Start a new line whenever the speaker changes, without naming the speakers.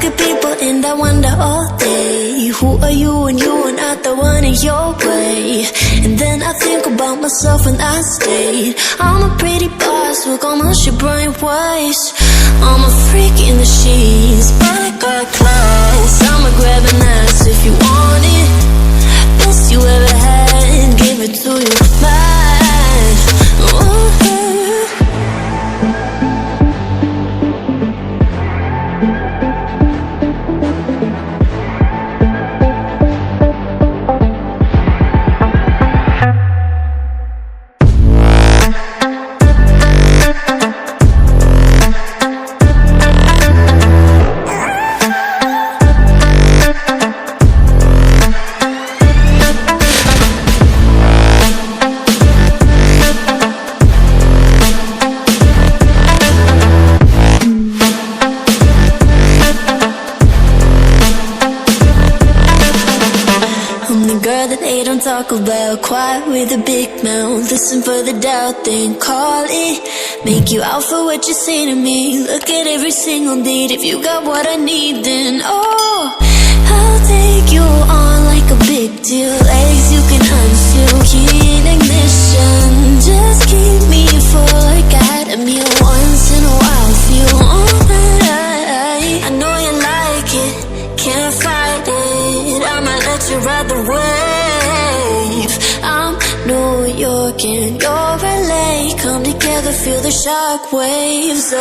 at people and I wonder all day, who are you when you are not the one in your way? And then I think about myself when I stayed. I'm a pretty boss, look almost your brain waste. I'm a freak in the sheets, but I got class. I'ma grab an ass if you want it. Best you ever had, give it to you back. Ooh. Talk about quiet with a big mouth. Listen for the doubt, then call it. Make you out for what you say to me. Look at every single date. If you got what I need, then oh, I'll take you on like a big deal. Legs you can unseal, key in ignition. Just keep me full like I had a meal once in a while. Feel alright. I know you like it, can't fight it. I'ma let you ride the wave. I'm New York and you're LA. Come together, feel the shock waves.